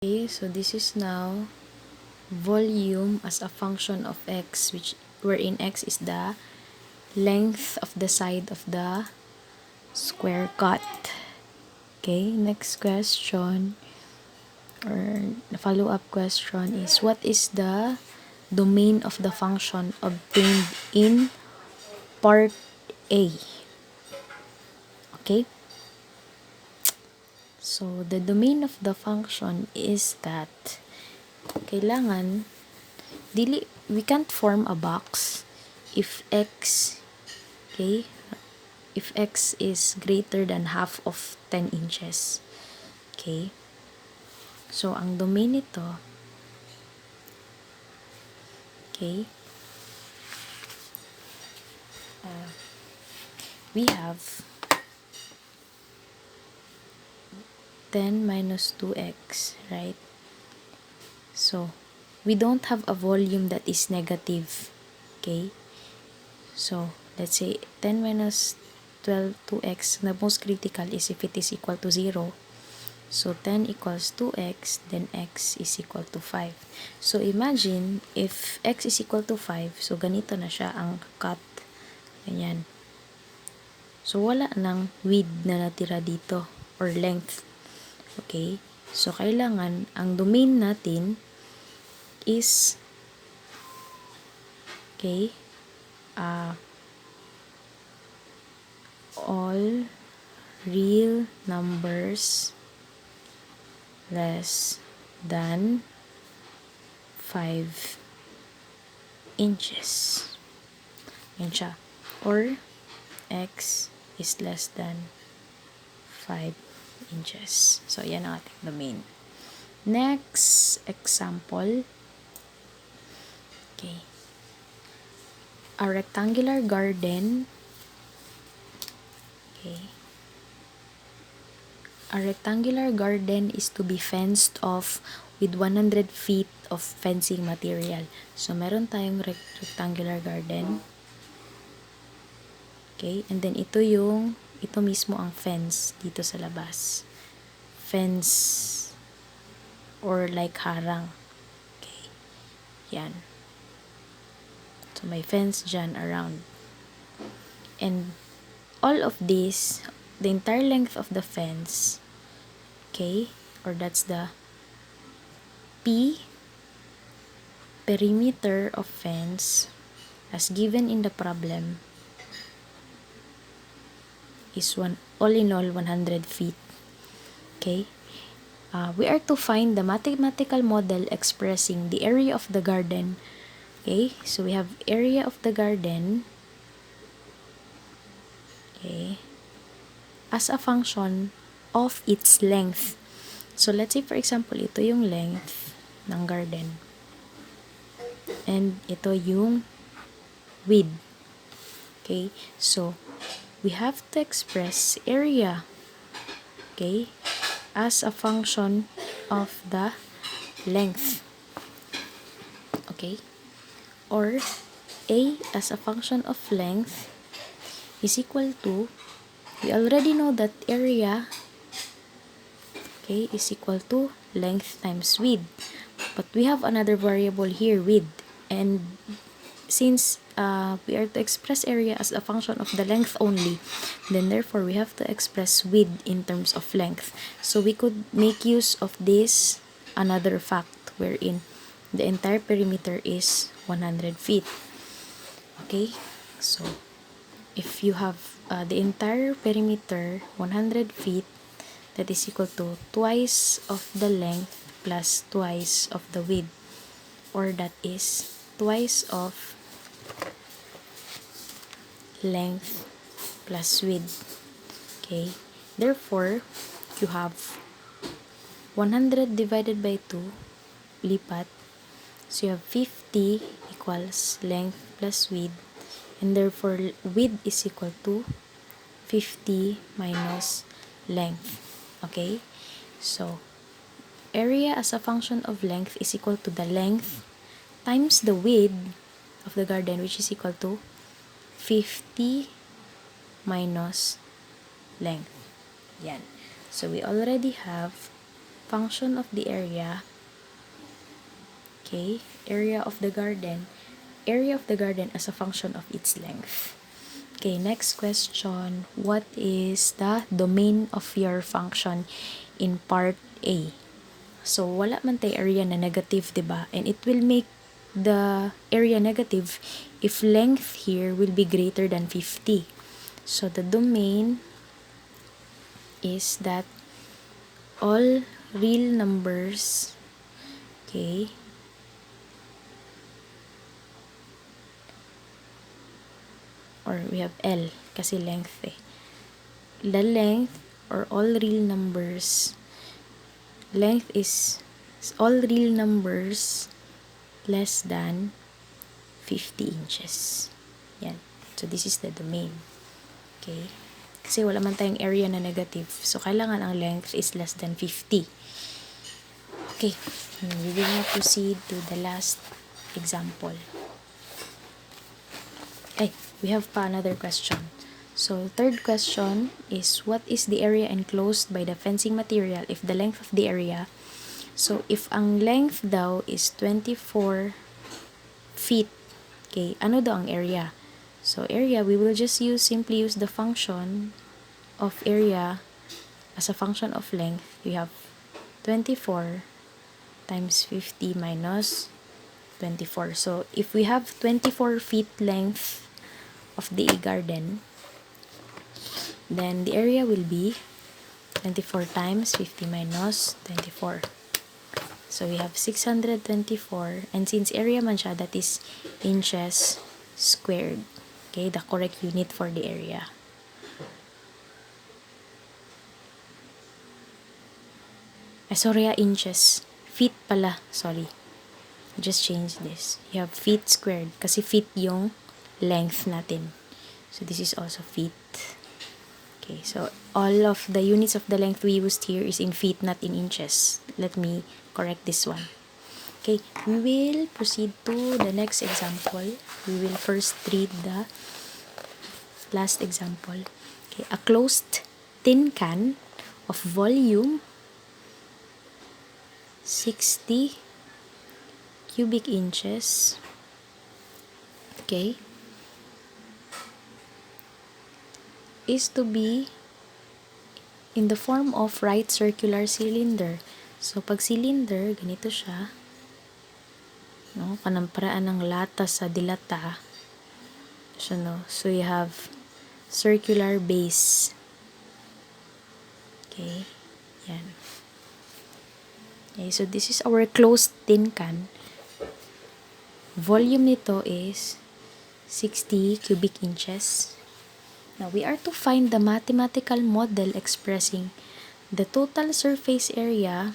Okay, so this is now volume as a function of x, wherein x is the length of the side of the square cut. Okay, next question or the follow-up question is, what is the domain of the function obtained in part A? Okay, so the domain of the function is that kailangan we can't form a box if x, okay, if x is greater than half of 10 inches. Okay, so ang domain nito, okay, we have 10 minus 2x, right? So we don't have a volume that is negative. Okay, so let's say 10 minus 12 2x, the most critical is if it is equal to 0. So 10 equals 2x, then x is equal to 5. So imagine if x is equal to 5, so ganito na siya ang cut. Ganyan. So wala nang width na natira dito or length. Okay? So kailangan ang domain natin is all real numbers less than 5 inches. Yan siya. Or x is less than 5 inches. So, yan ang ating domain. Next example. Okay. A rectangular garden. Okay. A rectangular garden is to be fenced off with 100 feet of fencing material. So, meron tayong rectangular garden. Okay, and then ito mismo ang fence dito sa labas. Fence or like harang. Okay, yan. So, may fence dyan around. And all of this, the entire length of the fence, okay, or that's the P perimeter of fence as given in the problem is all in all 100 feet. Okay, we are to find the mathematical model expressing the area of the garden. Okay, so we have area of the garden, okay, as a function of its length. So let's say for example, ito yung length ng garden and ito yung width. Okay, so we have to express area, okay, as a function of the length. Okay, or a as a function of length is equal to, we already know that area, okay, is equal to length times width, but we have another variable here, width, and since we are to express area as a function of the length only, then therefore we have to express width in terms of length. So we could make use of this another fact wherein the entire perimeter is 100 feet. Okay, so if you have the entire perimeter 100 feet, that is equal to twice of the length plus twice of the width, or that is twice of length plus width. Okay, therefore you have 100 divided by 2, lipat, so you have 50 equals length plus width, and therefore width is equal to 50 minus length. Okay, so area as a function of length is equal to the length times the width of the garden, which is equal to 50 minus length. Yan. So we already have function of the area, okay, area of the garden as a function of its length. Okay, next question. What is the domain of your function in part A? So, wala man tayo area na negative, diba? And it will make the area negative if length here will be greater than 50. So, the domain is that all real numbers, okay, or we have L kasi length eh. The length or all real numbers, length is all real numbers less than 50 inches. Yan. So, this is the domain. Okay? Kasi wala man tayong area na negative. So, kailangan ang length is less than 50. Okay. We will now proceed to the last example. We have pa another question. So, third question is, what is the area enclosed by the fencing material if the length of the area? So, if ang length daw is 24 feet, okay, ano daw ang area? So, area, we will just simply use the function of area as a function of length. We have 24 times 50 minus 24. So, if we have 24 feet length of the garden, then the area will be 24 times 50 minus 24. So, we have 624. And since area man siya, that is inches squared. Okay, the correct unit for the area. Sorry, inches. Feet pala. Sorry. Just change this. You have feet squared. Kasi feet yung length natin. So, this is also feet. Okay, so all of the units of the length we used here is in feet, not in inches. Let me correct this one. Okay, we will proceed to the next example. We will first read the last example. Okay, a closed tin can of volume 60 cubic inches, okay, is to be in the form of right circular cylinder. So, pag cylinder, ganito siya. No? Kanamparaan ng lata sa dilata. So, no? So, you have circular base. Okay. Yan. Okay, so this is our closed tin can. Volume nito is 60 cubic inches. Now, we are to find the mathematical model expressing the total surface area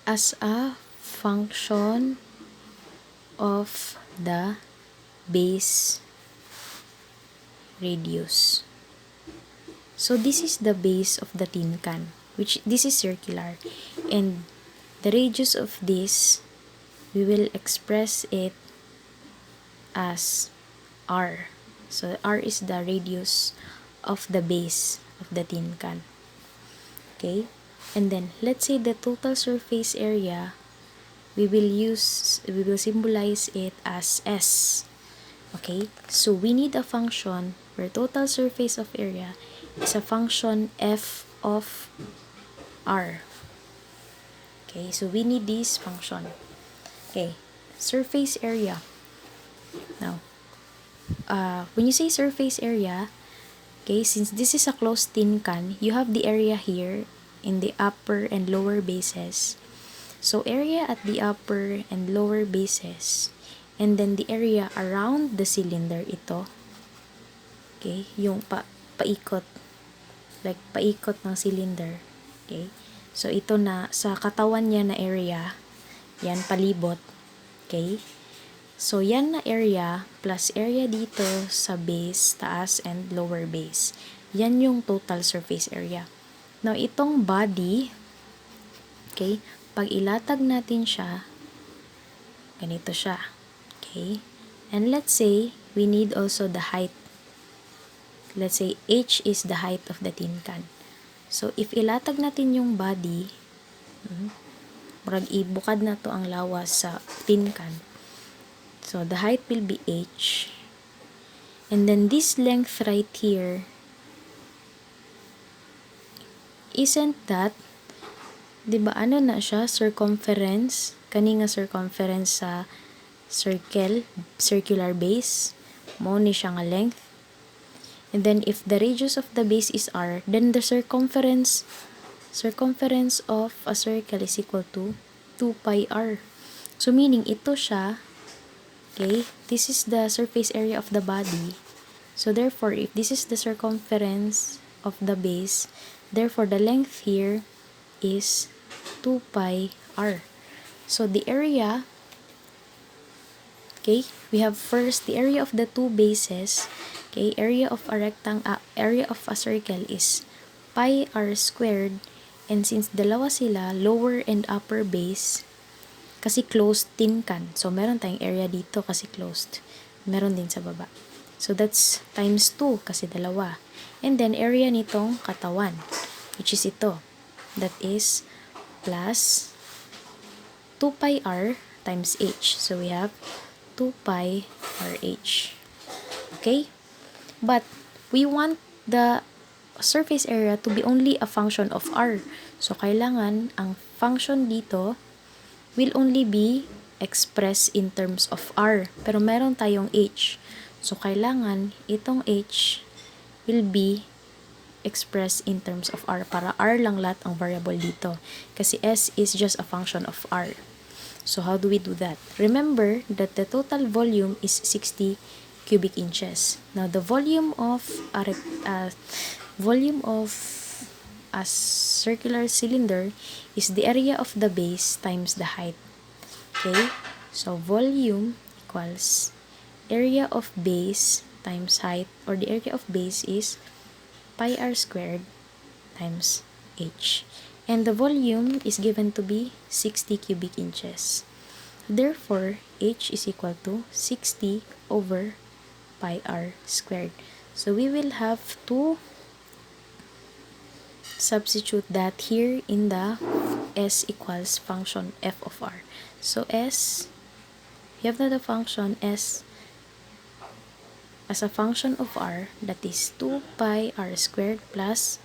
as a function of the base radius. So, this is the base of the tin can, which this is circular. And the radius of this, we will express it as R. So, R is the radius of the base of the tin can. Okay? And then, let's say the total surface area, we will symbolize it as S. Okay? So, we need a function where total surface of area is a function f of R. Okay? So, we need this function. Okay, surface area. Now, when you say surface area, okay, since this is a closed tin can, you have the area here in the upper and lower bases. So, area at the upper and lower bases, and then the area around the cylinder, ito. Okay, yung paikot. Like, paikot ng cylinder. Okay, so ito na, sa katawan niya na area, yan, palibot. Okay? So, yan na area plus area dito sa base, taas, and lower base. Yan yung total surface area. Now, itong body, okay, pag ilatag natin siya, ganito siya. Okay? And let's say, we need also the height. let's say h is the height of the tin can. So, if ilatag natin yung body, murag ibukad na to ang lawas sa tin can. So, the height will be h. And then, this length right here, isn't that, di ba ano na siya, circumference? Kani nga circumference sa circular base. Mo ni siya nga length. And then, if the radius of the base is r, then the circumference of a circle is equal to 2 pi r. So, meaning, ito siya, okay, this is the surface area of the body. So, therefore, if this is the circumference of the base, therefore, the length here is 2 pi r. So, the area, okay, we have first the area of the two bases. Okay, area of a circle is pi r squared, and since dalawa sila, lower and upper base, kasi closed tin can. So, meron tayong area dito kasi closed. Meron din sa baba. So, that's times 2 kasi dalawa. And then, area nitong katawan, which is ito. That is plus 2 pi r times h. So, we have 2 pi r h. Okay? But, we want the surface area to be only a function of r. So, kailangan ang function dito will only be expressed in terms of r. Pero meron tayong h. So, kailangan itong h will be expressed in terms of r para r lang lahat ang variable dito. Kasi s is just a function of r. So, how do we do that? Remember that the total volume is 60 cubic inches. Now, the volume of a circular cylinder is the area of the base times the height. Okay? So, volume equals area of base times height, or the area of base is pi r squared times h. And the volume is given to be 60 cubic inches. Therefore, h is equal to 60 over pi r squared. So, we will have to substitute that here in the s equals function f of r. So, s, we have the function s as a function of r, that is 2 pi r squared plus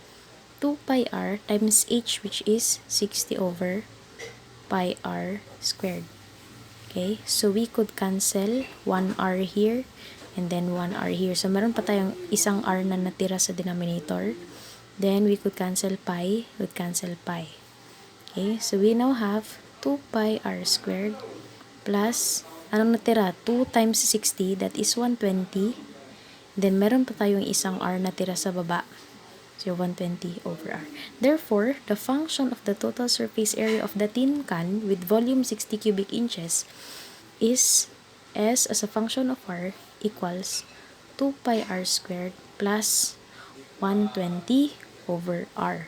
2 pi r times h, which is 60 over pi r squared. Okay, so we could cancel 1 r here and then 1 r here. So, meron pa tayong isang r na natira sa denominator. Then, we could cancel pi with cancel pi. Okay, so we now have 2 pi r squared plus, anong natira? 2 times 60, that is 120. Then, meron pa tayong isang r natira sa baba. So, 120 over r. Therefore, the function of the total surface area of the tin can with volume 60 cubic inches is s as a function of r equals 2 pi r squared plus 120 over r.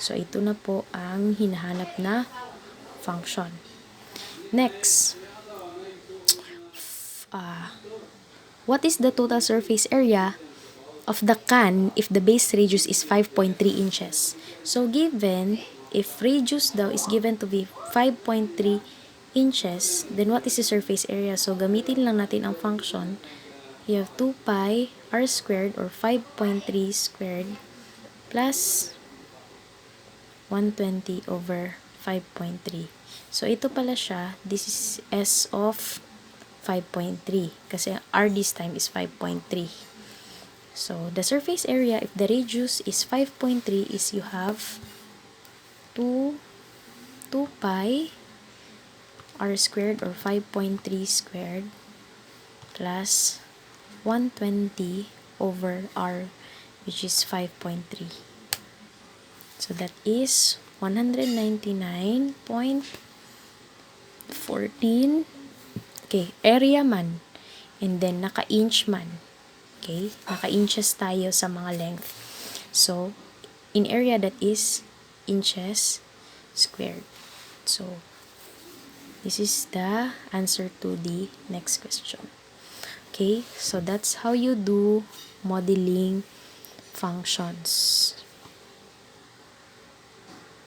So, ito na po ang hinahanap na function. Next, what is the total surface area of the can if the base radius is 5.3 inches? So, given, if radius daw is given to be 5.3 inches, then what is the surface area? So, gamitin lang natin ang function. You have 2 pi r squared or 5.3 squared plus 120 over 5.3. So, ito pala siya. This is s of 5.3 kasi r this time is 5.3. So, the surface area if the radius is 5.3 is you have 2 pi r squared or 5.3 squared plus 120 over r, which is 5.3. So, that is 199.14. Okay, area man. And then, naka-inch man. Okay, naka-inches tayo sa mga length. So, in area that is inches squared. So, this is the answer to the next question. Okay, so that's how you do modeling functions.